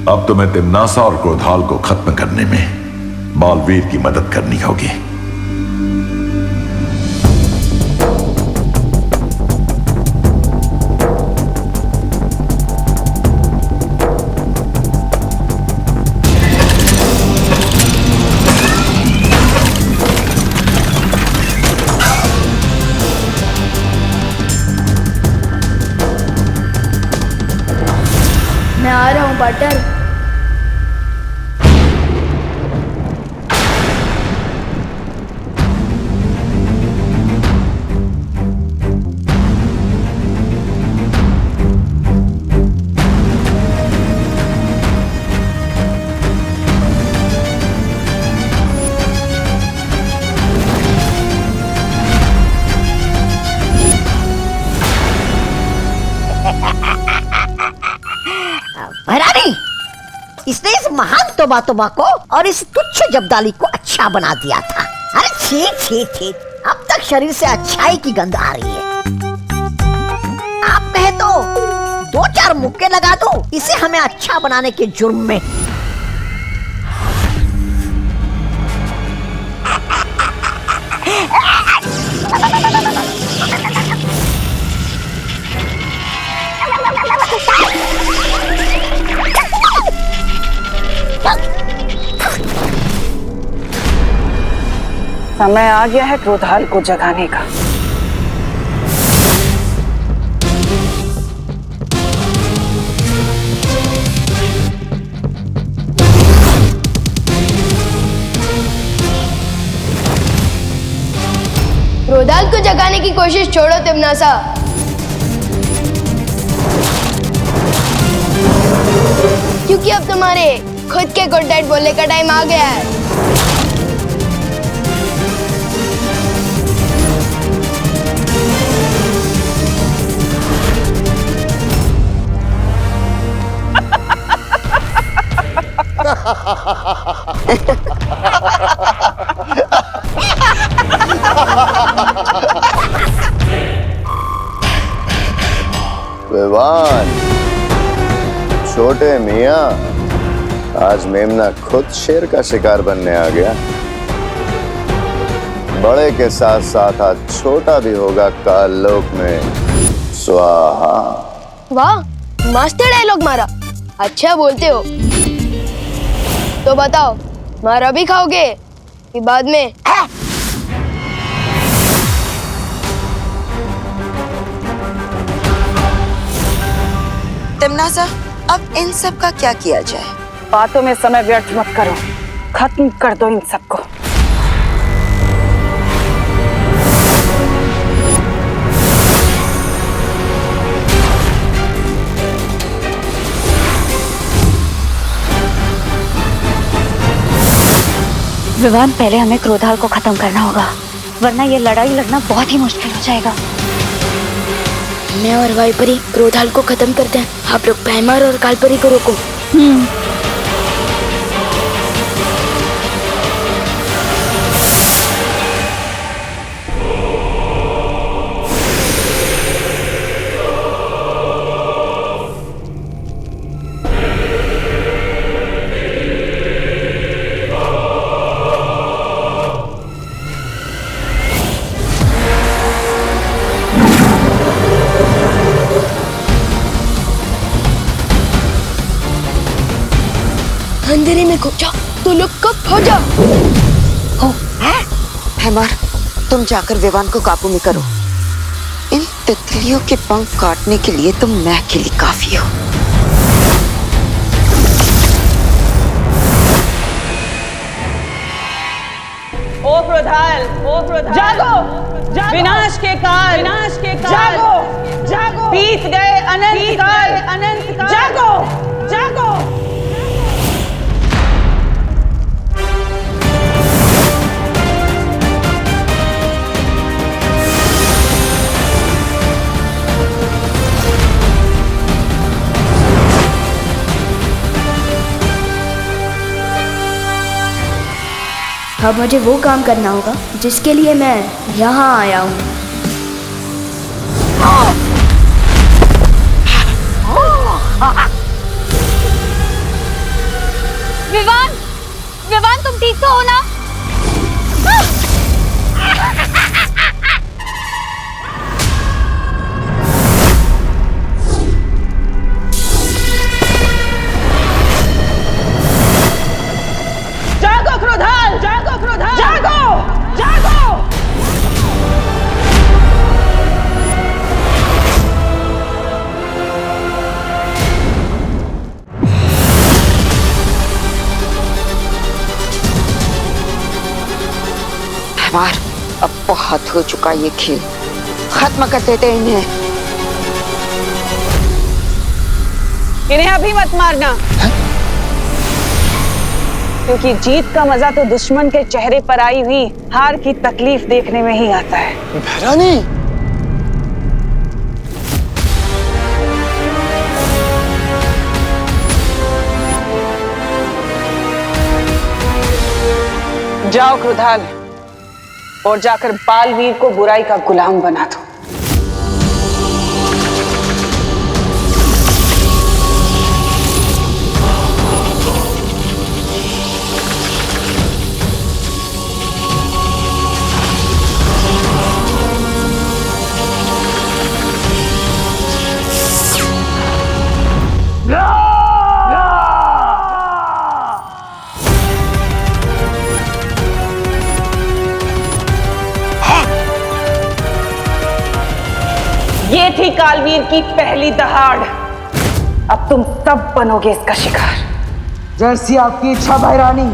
अब तुम्हें तिमनासा और क्रोधाल को खत्म करने में बालवीर की मदद करनी होगी। मैं आ रहा हूँ पार्टनर। महान तोबा को और इस तुच्छ जब्दाली को अच्छा बना दिया था। अरे छी छी छी, अब तक शरीर से अच्छाई की गंध आ रही है। आप कहे तो 2-4 मुक्के लगा दो इसे हमें अच्छा बनाने के जुर्म में। समय आ गया है क्रोधाल को जगाने का। क्रोधाल को जगाने की कोशिश छोड़ो तिम्नासा। क्योंकि अब तुम्हारे खुद के गुड नाइट बोलने का टाइम आ गया है। विवान, छोटे मियाँ, आज मेमना खुद शेर का शिकार बनने आ गया। बड़े के साथ साथ आज छोटा भी होगा काल लोक में। स्वाहा। वाह, मस्त डायलॉग मारा। अच्छा बोलते हो। तो बताओ, मारा भी खाओगे कि बाद में? तिम्नासा, अब इन सब का क्या किया जाए? बातों में समय व्यर्थ मत करो, खत्म कर दो इन सबको। विवान, पहले हमें क्रोधाल को खत्म करना होगा, वरना ये लड़ाई लड़ना बहुत ही मुश्किल हो जाएगा। मैं और वाइपरी क्रोधाल को खत्म करते हैं, आप लोग पैमार और कालपरी को रोको। अंधेरे में घुस जाओ तो लोग कब हो जाओ। हैमार, तुम जाकर विवान को काबू में करो। इन तितलियों के पंख काटने के लिए तुम मैं अकेली काफी हो। ओ क्रोधाल, जागो, जागो। विनाश के काल, जागो, जागो। बीत गए अनंत काल, जागो, जागो। अब मुझे वो काम करना होगा जिसके लिए मैं यहाँ आया हूँ। विवान, विवान, तुम ठीक तो हो ना? जागो क्रोधाल, जागो क्रोधाल, जागो, जागो। हैमार, अब बहुत हो चुका ये खेल, खत्म कर देते इन्हें। इन्हें अभी मत मारना, क्योंकि जीत का मजा तो दुश्मन के चेहरे पर आई हुई हार की तकलीफ देखने में ही आता है। भैरानी, जाओ क्रोधाल और जाकर बालवीर को बुराई का गुलाम बना दो। ये थी कालवीर की पहली दहाड़। अब तुम सब बनोगे इसका शिकार। जैसी आपकी इच्छा भैरानी।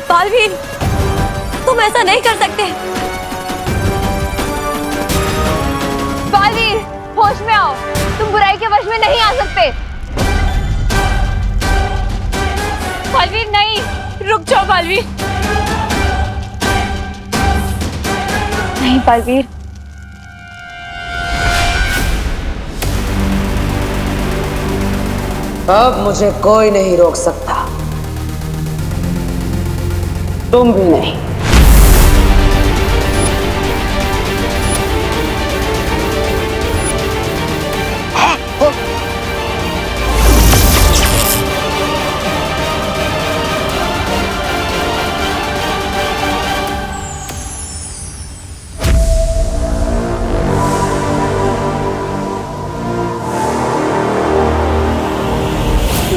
बालवीर, तुम ऐसा नहीं कर सकते। बालवीर, होश में आओ, तुम बुराई के वश में नहीं आ सकते। बालवीर नहीं, रुक जाओ बालवीर। नहीं बालवीर, अब मुझे कोई नहीं रोक सकता, तुम भी नहीं।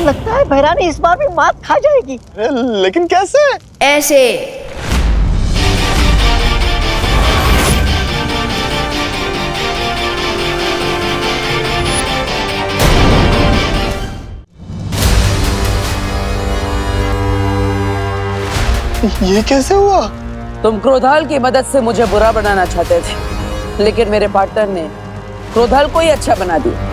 लगता है भैरानी इस बार भी मात खा जाएगी। लेकिन कैसे? ऐसे। ये कैसे हुआ? तुम क्रोधाल की मदद से मुझे बुरा बनाना चाहते थे, लेकिन मेरे पार्टनर ने क्रोधाल को ही अच्छा बना दिया।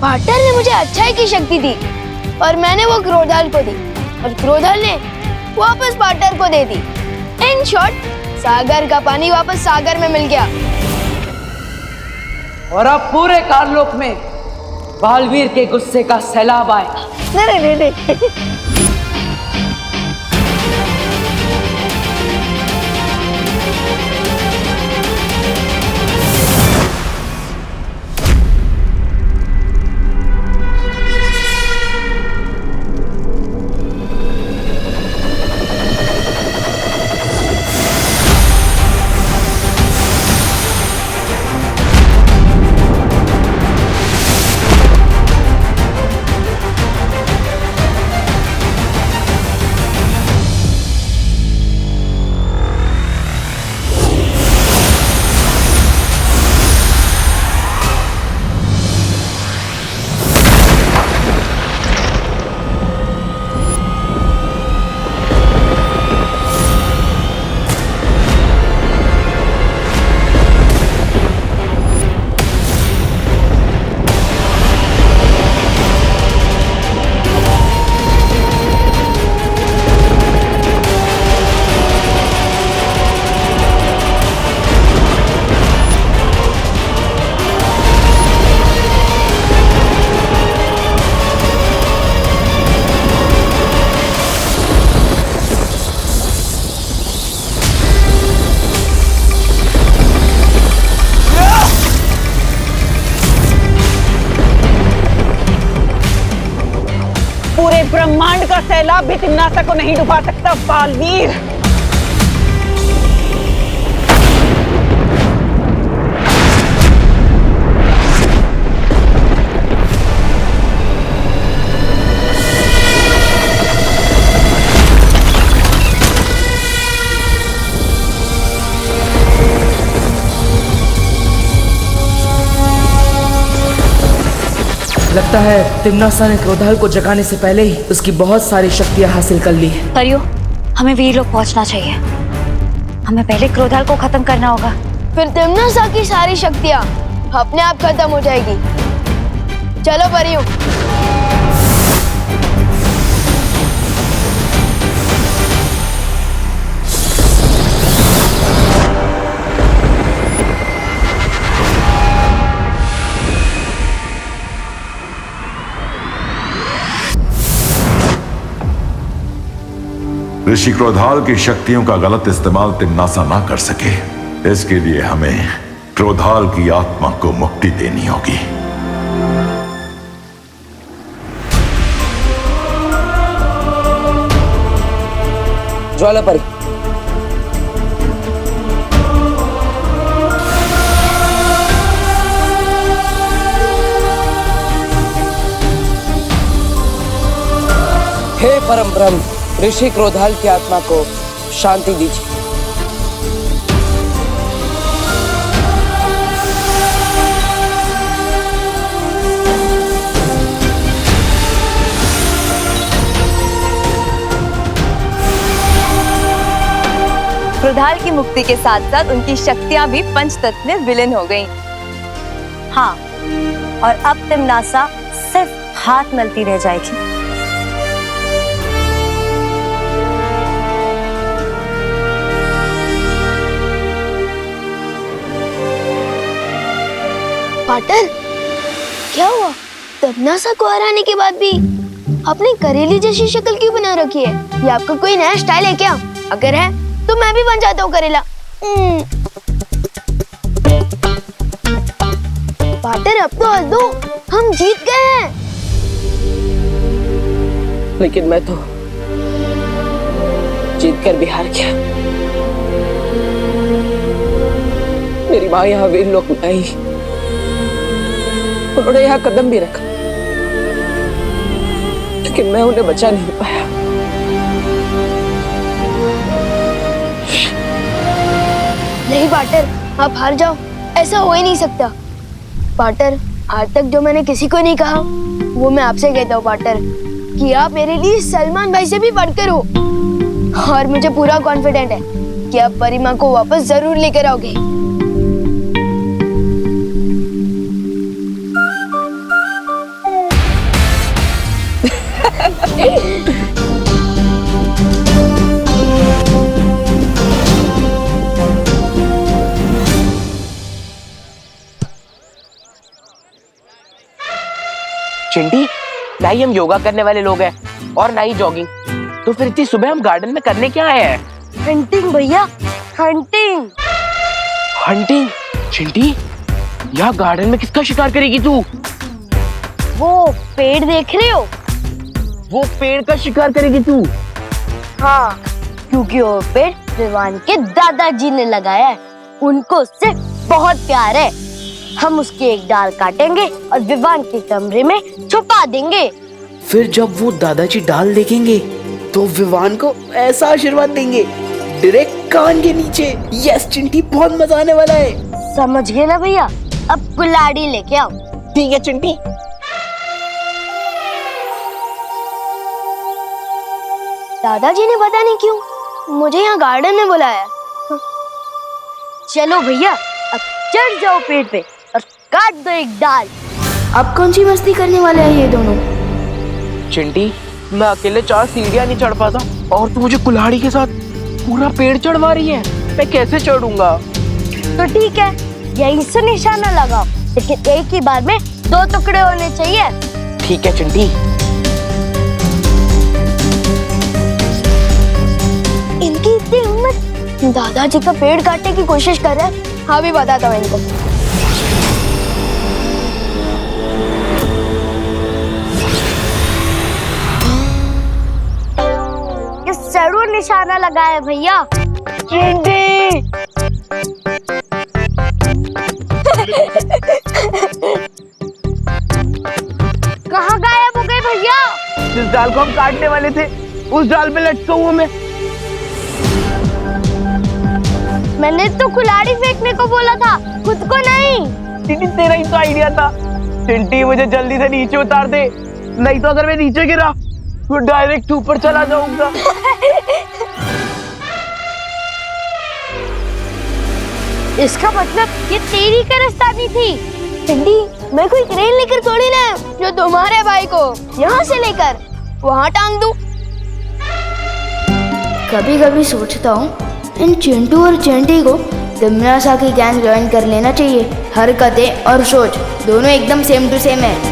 पार्टनर ने मुझे अच्छाई की शक्ति दी और मैंने वो क्रोधाल को दी और क्रोधाल ने वापस पार्टनर को दे दी। इन शॉर्ट, सागर का पानी वापस सागर में मिल गया। और अब पूरे कारलोक में बालवीर के गुस्से का सैलाब आएगा। नहीं नहीं नहीं। पूरे ब्रह्मांड का सैलाब भी तिम्नासा को नहीं डुबा सकता बालवीर। लगता है तिम्नासा ने क्रोधाल को जगाने से पहले ही उसकी बहुत सारी शक्तियां हासिल कर ली है। परियो, हमें वीर लोग पहुंचना चाहिए। हमें पहले क्रोधाल को खत्म करना होगा। फिर तिम्नासा की सारी शक्तियां अपने आप खत्म हो जाएगी। चलो परियों। ऋषि क्रोधाल की शक्तियों का गलत इस्तेमाल तिम्नासा ना कर सके, इसके लिए हमें क्रोधाल की आत्मा को मुक्ति देनी होगी। ज्वालापरी, हे परम ब्रह्म, ऋषि क्रोधाल की आत्मा को शांति दीजिए। क्रोधाल की मुक्ति के साथ साथ उनकी शक्तियां भी पंचतत्व में विलीन हो गईं। हाँ, और अब तिम्नासा सिर्फ हाथ मलती रह जाएगी। पाटर, क्या हुआ? तिम्नासा को हराने के बाद भी आपने करेली जैसी शक्ल क्यों बना रखी है? ये आपका कोई नया स्टाइल है क्या? अगर है तो मैं भी बन जाता हूँ करेला। पाटर, अब तो हंस दो, हम जीत गए हैं। लेकिन मैं तो जीत कर भी हार गया। मेरी माँ यहाँ वीर लोक में आई, उन्होंने यहाँ कदम भी रखा, लेकिन मैं उन्हें बचा नहीं पाया। नहीं पाटर, आप हार जाओ, ऐसा हो ही नहीं सकता। पाटर, आज तक जो मैंने किसी को नहीं कहा वो मैं आपसे कहता हूँ पाटर, कि आप मेरे लिए सलमान भाई से भी बढ़कर हो। और मुझे पूरा कॉन्फिडेंट है कि आप परिमा को वापस जरूर लेकर आओगे। चिंटी, ना ही हम योगा करने वाले लोग हैं और ना ही जॉगिंग, तो फिर इतनी सुबह हम गार्डन में करने क्या आए हैं? हंटिंग भैया, हंटिंग। हंटिंग? चिंटी, यहाँ गार्डन में किसका शिकार करेगी तू? वो पेड़ देख रहे हो? वो पेड़ का शिकार करेगी तू? हाँ, क्योंकि वो पेड़ विवान के दादाजी ने लगाया है। उनको उससे बहुत प्यार है। हम उसके एक डाल काटेंगे और विवान के कमरे में छुपा देंगे। फिर जब वो दादाजी डाल देखेंगे तो विवान को ऐसा आशीर्वाद देंगे डायरेक्ट कान के नीचे। यस चिंटी, बहुत मजा आने वाला है। समझ गए ना भैया? अब कुल्हाड़ी लेके आओ। ठीक है चिंटी। दादाजी ने पता नहीं क्यों मुझे यहाँ गार्डन में बुलाया। चलो भैया, अब चढ़ जाओ पेड़ पे और काट दो एक डाल। अब कौन सी मस्ती करने वाले हैं ये दोनों? चिंटी, मैं अकेले 4 सीढ़ियाँ नहीं चढ़ पाता और तू मुझे कुल्हाड़ी के साथ पूरा पेड़ चढ़वा रही है। मैं कैसे चढ़ूंगा? तो ठीक है, यहीं से निशाना लगाओ, लेकिन एक ही बार में 2 टुकड़े होने चाहिए। ठीक है चिंटी। इनकी इतनी हिम्मत, दादाजी का पेड़ काटने की कोशिश कर रहे हैं। हाँ, भी बताता हूँ इनको। जरूर निशाना लगाया भैया। चिंटी! कहाँ गायब हो गए भैया? जिस डाल को हम काटने वाले थे उस डाल पे लटका हूँ मैं। मैंने तो कुल्हाड़ी फेंकने को बोला था, खुद को नहीं। चिंटी, तेरा ही तो आइडिया था। चिंटी मुझे जल्दी से नीचे उतार दे, नहीं तो अगर मैं नीचे गिरा तो डायरेक्ट ऊपर चला जाऊंगा। इसका मतलब ये तेरी कारस्तानी थी। चिंटी, मैं कोई क्रेन लेकर थोड़ी ना जो तुम्हारे भाई को यहाँ से लेकर वहाँ टांग दूं। कभी कभी सोचता हूँ इन चिंटू और चिंटी को तिमनासा की गैंग ज्वाइन कर लेना चाहिए। हरकतें और सोच दोनों एकदम सेम टू सेम है।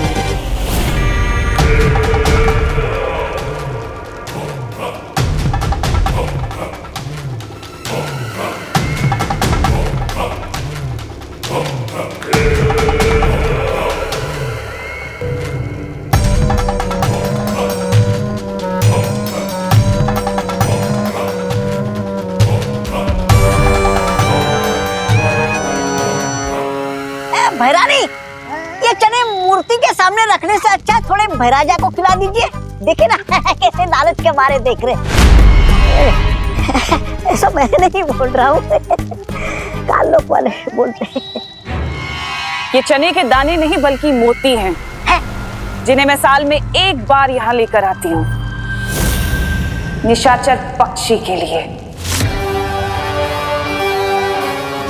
भैरानी, ये चने मूर्ति के सामने रखने से अच्छा थोड़े भैराजा को खिला दीजिए। देखिए ना कैसे लालच के मारे देख रहे। ऐसा मैं नहीं बोल रहा हूँ, काल लोग वाले बोलते हैं। ये चने के दाने नहीं बल्कि मोती हैं, जिन्हें मैं साल में एक बार यहाँ लेकर आती हूँ निशाचर पक्षी के लिए।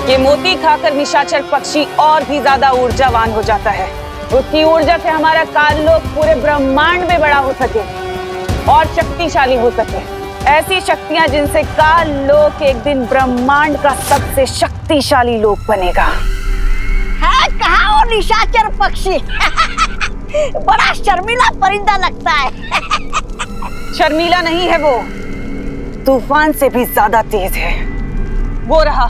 ये मोती खाकर निशाचर पक्षी और भी ज्यादा ऊर्जावान हो जाता है। उसकी ऊर्जा से हमारा काललोक पूरे ब्रह्मांड में बड़ा हो सके और शक्तिशाली हो सके। ऐसी शक्तियां जिनसे काललोक एक दिन ब्रह्मांड का सबसे शक्तिशाली लोक बनेगा। है कहाँ वो निशाचर पक्षी? बड़ा शर्मीला परिंदा लगता है। शर्मीला नहीं है वो, तूफान से भी ज्यादा तेज है। वो रहा।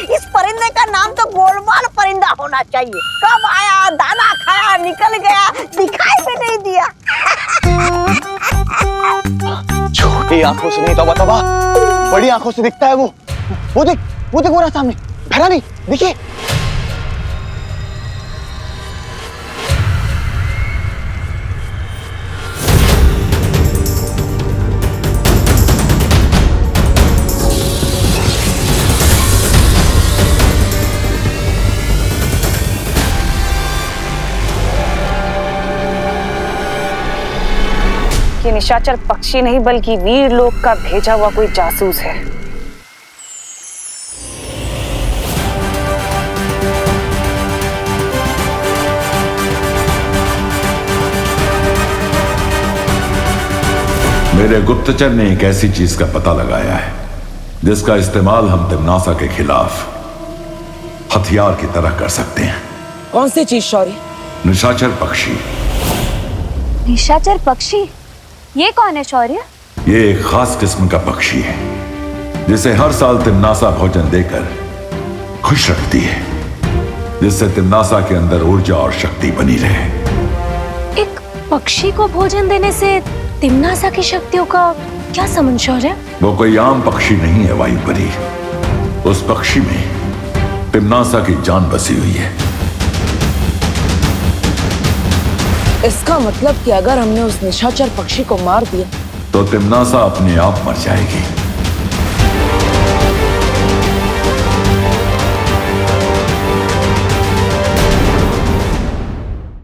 इस परिंदे का नाम तो गोलमाल परिंदा होना चाहिए। कब आया, दाना खाया, निकल गया, दिखाई भी नहीं दिया। छोटी आंखों से नहीं तौबा तौबा, बड़ी आंखों से दिखता है वो। वो देख वो रहा सामने। भैरानी देखिए। ये निशाचर पक्षी नहीं बल्कि वीर लोक का भेजा हुआ कोई जासूस है। मेरे गुप्तचर ने एक ऐसी चीज का पता लगाया है जिसका इस्तेमाल हम तिमनासा के खिलाफ हथियार की तरह कर सकते हैं। कौन सी चीज शौर्य? निशाचर पक्षी। निशाचर पक्षी? ये कौन है शौर्य? ये एक खास किस्म का पक्षी है जिसे हर साल तिमनासा भोजन देकर खुश रखती है, जिससे तिमनासा के अंदर ऊर्जा और शक्ति बनी रहे। एक पक्षी को भोजन देने से तिमनासा की शक्तियों का क्या संबंध शौर्य? वो कोई आम पक्षी नहीं है वायुपरी। उस पक्षी में तिमनासा की जान बसी हुई है। इसका मतलब कि अगर हमने उस निशाचर पक्षी को मार दिया तो तिमनासा अपने आप मर जाएगी।